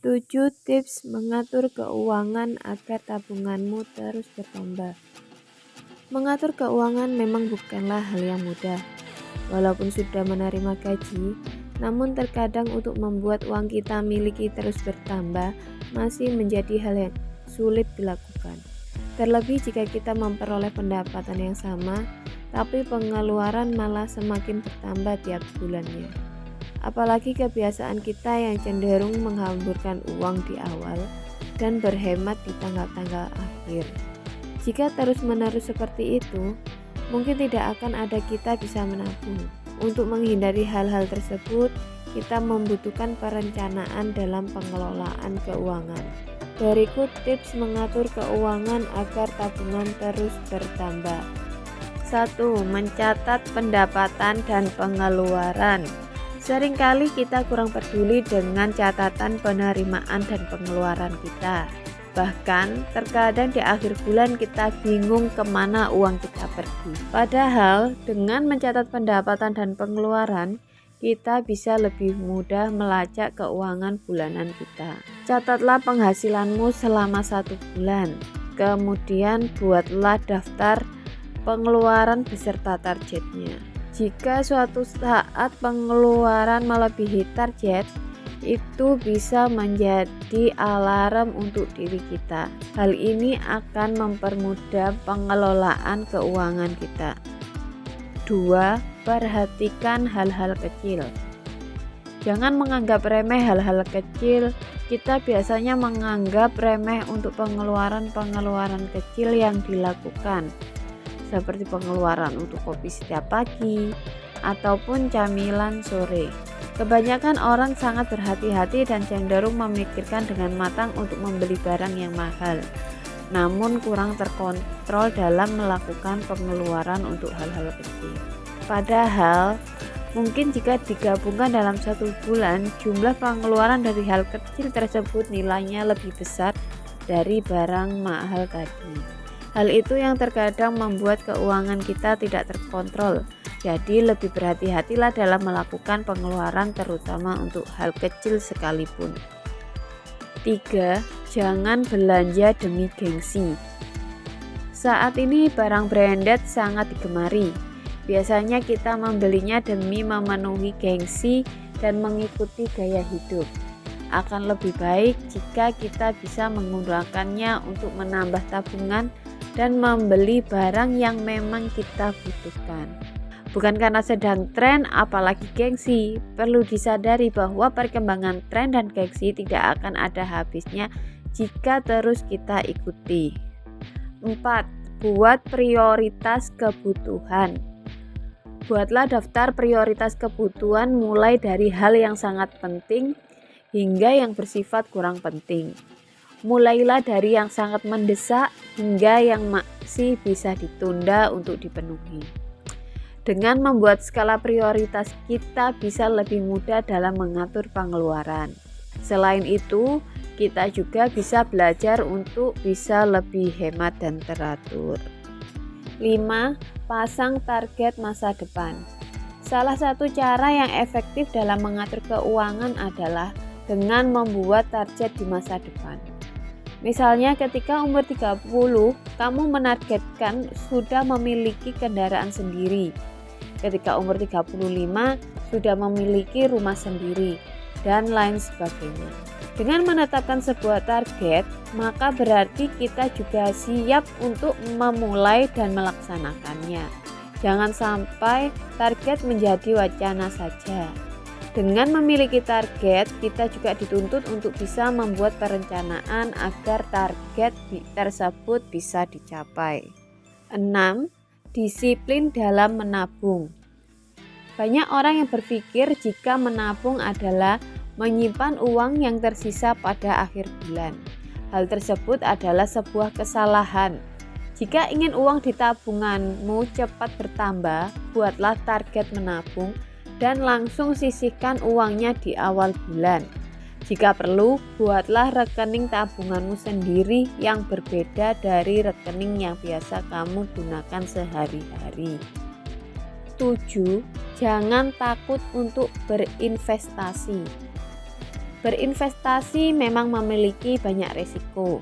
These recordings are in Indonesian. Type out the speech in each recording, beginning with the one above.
7 tips mengatur keuangan agar tabunganmu terus bertambah. Mengatur keuangan memang bukanlah hal yang mudah. Walaupun sudah menerima gaji, namun terkadang untuk membuat uang kita miliki terus bertambah masih menjadi hal yang sulit dilakukan. Terlebih jika kita memperoleh pendapatan yang sama, tapi pengeluaran malah semakin bertambah tiap bulannya. Apalagi kebiasaan kita yang cenderung menghamburkan uang di awal dan berhemat di tanggal-tanggal akhir. Jika terus-menerus seperti itu, mungkin tidak akan ada kita bisa menabung. Untuk menghindari hal-hal tersebut, kita membutuhkan perencanaan dalam pengelolaan keuangan. Berikut tips mengatur keuangan agar tabungan terus bertambah. 1. Mencatat pendapatan dan pengeluaran. Seringkali kita kurang peduli dengan catatan penerimaan dan pengeluaran kita. Bahkan terkadang di akhir bulan kita bingung kemana uang kita pergi. Padahal dengan mencatat pendapatan dan pengeluaran, kita bisa lebih mudah melacak keuangan bulanan kita. Catatlah penghasilanmu selama 1 bulan. Kemudian buatlah daftar pengeluaran beserta targetnya. Jika suatu saat pengeluaran melebihi target, itu bisa menjadi alarm untuk diri kita. Hal ini akan mempermudah pengelolaan keuangan kita. 2. Perhatikan hal-hal kecil. Jangan menganggap remeh hal-hal kecil. Kita biasanya menganggap remeh untuk pengeluaran-pengeluaran kecil yang dilakukan, seperti pengeluaran untuk kopi setiap pagi ataupun camilan sore. Kebanyakan orang sangat berhati-hati dan cenderung memikirkan dengan matang untuk membeli barang yang mahal, namun kurang terkontrol dalam melakukan pengeluaran untuk hal-hal kecil. Padahal, mungkin jika digabungkan dalam 1 bulan, jumlah pengeluaran dari hal kecil tersebut nilainya lebih besar dari barang mahal tadi. Hal itu yang terkadang membuat keuangan kita tidak terkontrol. Jadi lebih berhati-hatilah dalam melakukan pengeluaran terutama untuk hal kecil sekalipun. 3. Jangan belanja demi gengsi. Saat ini barang branded sangat digemari. Biasanya kita membelinya demi memenuhi gengsi dan mengikuti gaya hidup. Akan lebih baik jika kita bisa menggunakannya untuk menambah tabungan dan membeli barang yang memang kita butuhkan. Bukan karena sedang tren, apalagi gengsi. Perlu disadari bahwa perkembangan tren dan gengsi tidak akan ada habisnya jika terus kita ikuti. 4. Buat prioritas kebutuhan. Buatlah daftar prioritas kebutuhan mulai dari hal yang sangat penting hingga yang bersifat kurang penting. Mulailah dari yang sangat mendesak hingga yang masih bisa ditunda untuk dipenuhi. Dengan membuat skala prioritas, kita bisa lebih mudah dalam mengatur pengeluaran. Selain itu, kita juga bisa belajar untuk bisa lebih hemat dan teratur. 5. Pasang target masa depan. Salah satu cara yang efektif dalam mengatur keuangan adalah dengan membuat target di masa depan. Misalnya ketika umur 30, kamu menargetkan sudah memiliki kendaraan sendiri. Ketika umur 35, sudah memiliki rumah sendiri, dan lain sebagainya. Dengan menetapkan sebuah target, maka berarti kita juga siap untuk memulai dan melaksanakannya. Jangan sampai target menjadi wacana saja. Dengan memiliki target, kita juga dituntut untuk bisa membuat perencanaan agar target tersebut bisa dicapai. 6. Disiplin dalam menabung. Banyak orang yang berpikir jika menabung adalah menyimpan uang yang tersisa pada akhir bulan. Hal tersebut adalah sebuah kesalahan. Jika ingin uang di tabunganmu cepat bertambah, buatlah target menabung dan langsung sisihkan uangnya di awal bulan. Jika perlu, buatlah rekening tabunganmu sendiri yang berbeda dari rekening yang biasa kamu gunakan sehari-hari. 7. Jangan takut untuk berinvestasi. Berinvestasi memang memiliki banyak resiko.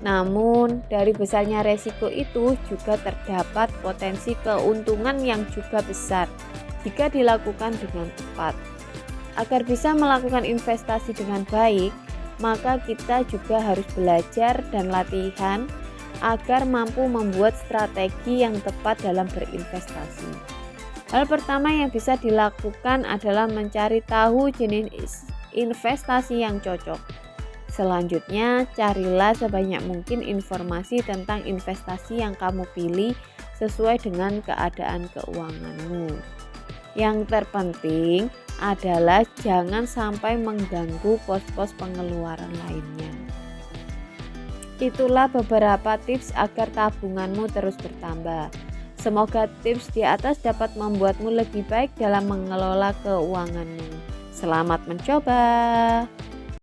Namun, dari besarnya resiko itu juga terdapat potensi keuntungan yang juga besar jika dilakukan dengan tepat. Agar bisa melakukan investasi dengan baik, maka kita juga harus belajar dan latihan agar mampu membuat strategi yang tepat dalam berinvestasi. Hal pertama yang bisa dilakukan adalah mencari tahu jenis investasi yang cocok. Selanjutnya, carilah sebanyak mungkin informasi tentang investasi yang kamu pilih sesuai dengan keadaan keuanganmu. Yang terpenting adalah jangan sampai mengganggu pos-pos pengeluaran lainnya. Itulah beberapa tips agar tabunganmu terus bertambah. Semoga tips di atas dapat membuatmu lebih baik dalam mengelola keuanganmu. Selamat mencoba!